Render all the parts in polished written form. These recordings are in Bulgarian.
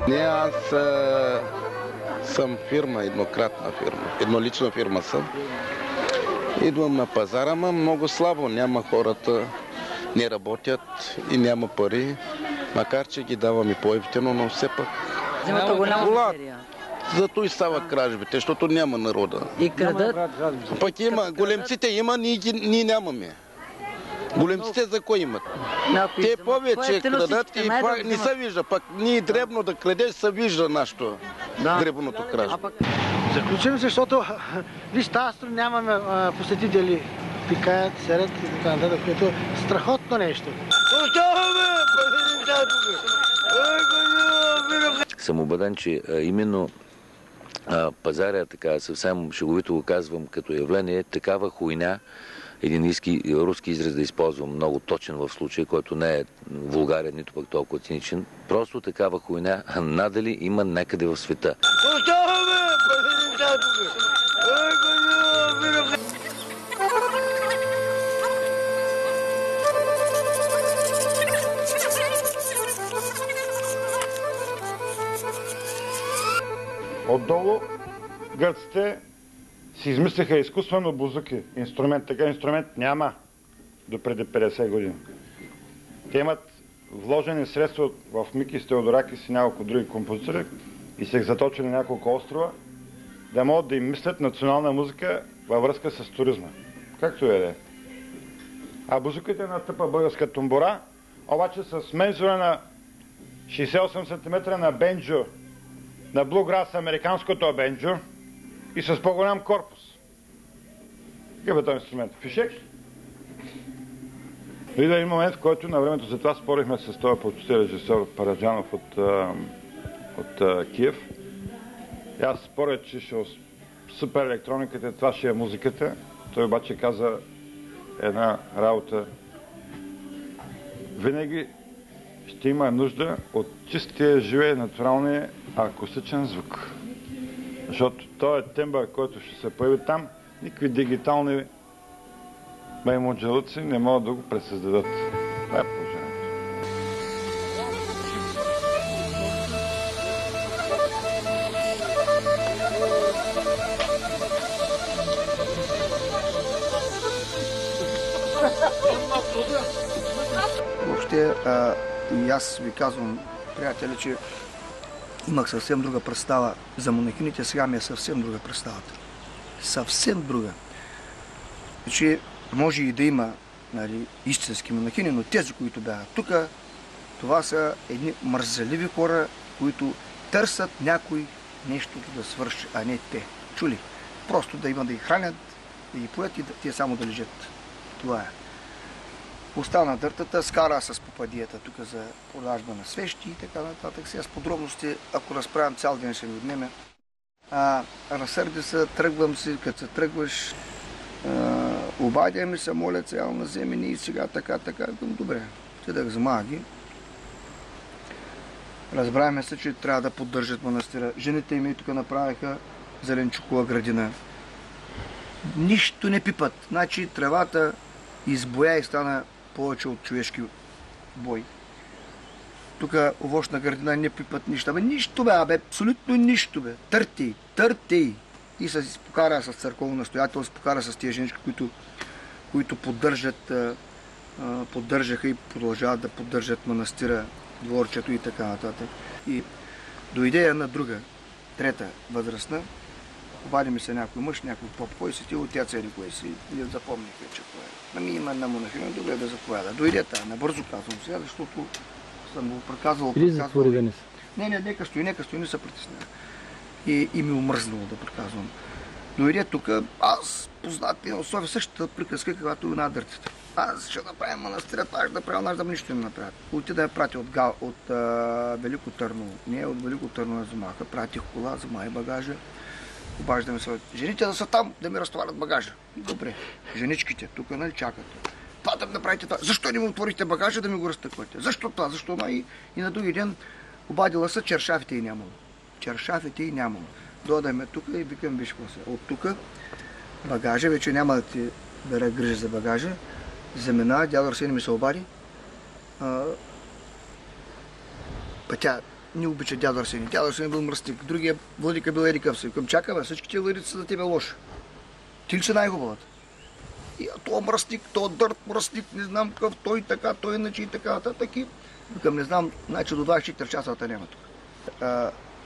Не, аз съм фирма, еднократна фирма. Еднолична фирма съм. Идвам на пазара, ама много слабо. Няма хората, не работят и няма пари. Макар че ги давам и по-евтино, но все пак... Взимате голяма серия. Зато и става кражбите, защото няма народа. И крадат? Пък има, големците има, ние нямаме. Големците за кой имат? Те повече крадат и не се вижда. Пък ние дребно да крадеш, се вижда нашето дребното кражба. Заключим, защото виж, тази страна нямаме посетители. Пикаят, серят и така нататък, което е страхотно нещо. Съм убеден, че именно пазаря, така съвсем шеговито го казвам като явление, такава хуйня, един руски израз да използвам, много точен в случая, който не е вулгарен, нито пък толкова циничен. Просто такава хуйня надали има някъде в света. Отдолу гърците си измислиха изкуствено бузуки, инструмент. Така инструмент няма до преди 50 години. Те имат вложени средства в Микис Теодоракис и няколко други композитори и са их заточили на няколко острова, да могат да им мислят национална музика във връзка с туризма. Както е да е. А бузуките настъпа българска тумбора, обаче с мензура на 68 см на бенджо, на блуграс американското бенджо и с по-голям корпус. Какъв е този инструмент? Фишек? Дойде един момент, в който на времето за това спорихме с този почти режисьор Параджанов от Киев. И аз споря, че ще супер електрониката, това ще е музиката. Той обаче каза една работа. Винаги ще има нужда от чистия, живия, натуралния акустичен звук. Защото този тембър, който ще се появи там, никакви дигитални маймунджалъци не могат да го пресъздадат. Това е положението. Въобще, и аз ви казвам, приятели, че имах съвсем друга представа за монахините, сега ми е съвсем друга представата. Съвсем друга. Значи, може и да има, нали, истински монахини, но тези, които бяха тук, това са едни мързеливи хора, които търсят някой нещо да свърши, а не те. Чули? Просто да има да ги хранят, да ги поят и те само да лежат. Това е. Остана дъртата, скара с попадията тук за продажба на свещи и така нататък. Сега с подробности, ако разправям цял ден, ще ви отнеме. Разсърди се, тръгвам си, като се тръгваш, обадя ми се, моля цял на земени и сега така. Добре, отидах за маги. Разбрахме се, че трябва да поддържат манастира. Жените ми тук направиха зеленчукова градина. Нищо не пипат. Значи тревата избоя и стана повече от човешки бой. Тук овощна градина не пипат нищо. Нищо бе, абсолютно нищо бе. Търтей. И се покара с църковно настоятелство, покара с тези женички, които поддържаха и продължават да поддържат манастира, дворчето и така нататък. И дойде една друга, трета възрастна, обади ми се някой мъж, някой поп, кой си ти, отец или кой си, и запомних вече кой е. Ами има една монахиня, добре да заповяда. Дойде тая, набързо казвам сега, защото съм го проказвал. Или затвори да не са. Не, нека стои, не се притеснява. И ми омръзнало да проказвам. Дойде тук, аз познат на София същата приказка, каквато и на дърците. Аз ще направя манастира, аз ще направя, наш да нищо не направят. Отида я прати от Велико Търново. Не, от Велико Търново замаха. Пратих кола, замай багажа. Обаждаме се. Жените да са там, да ми разтоварят багажа. Добре. Женичките тук, нали, чакат. Това да направите това. Защо не му отворихте багажа да ми го разтъквате? Защо това? Защо? И на други ден обадила се, чершафите и нямало. Чершафите и нямало. Додаме тук и викам, виж какво се. От тук багажа, вече няма да ти бера грижа за багажа. Замина, дядо Арсений ми се обади. Тя не обича дядо Арсений. Дядо Арсений бил мръстник, другия Владика бил ерикъв си. Към чакаме, всичките лъдици са за тебе лоши. Ти ли си най-хубавата? И то мръстник, то дърт мръстник, не знам какъв, той така, той иначе и така, таки. Викам, не знам, значи до 24 часа няма тук.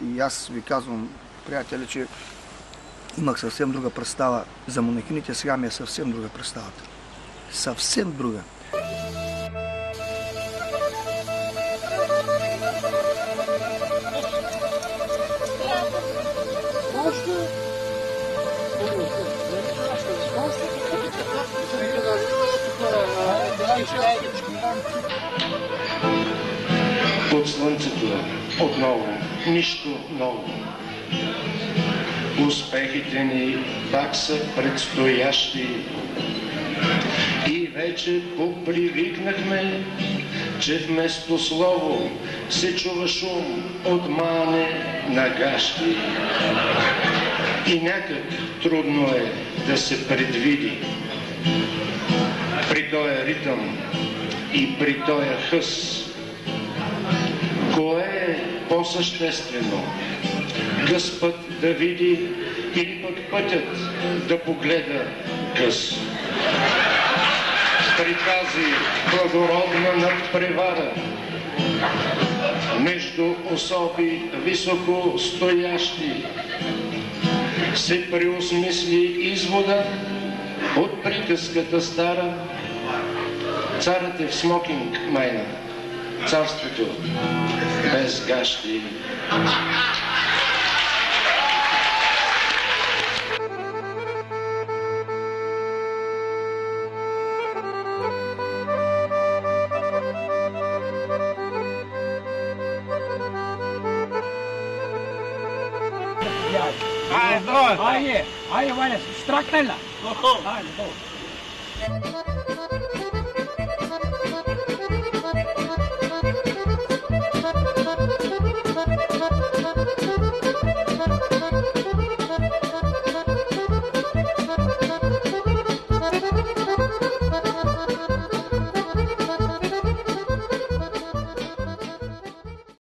И аз ви казвам, приятели, че имах съвсем друга представа за монахините, сега ми е съвсем друга представата. Съвсем друга. Под слънцето отново, нищо ново. Успехите ни пак са предстоящи и вече попривикнахме, че вместо слово се чува шум от мане на гащи. И някак трудно е да се предвиди при този ритъм и при този хъс кое е по-съществено? Къс път да види или пък пътят да погледа къс. При тази благородна надпревара между особи високо стоящи се преосмисли извода от приказката стара. Царът е в смокинг, майна. Царството без гащи. Айде, Ваня, страхнай ли? Айде, долу.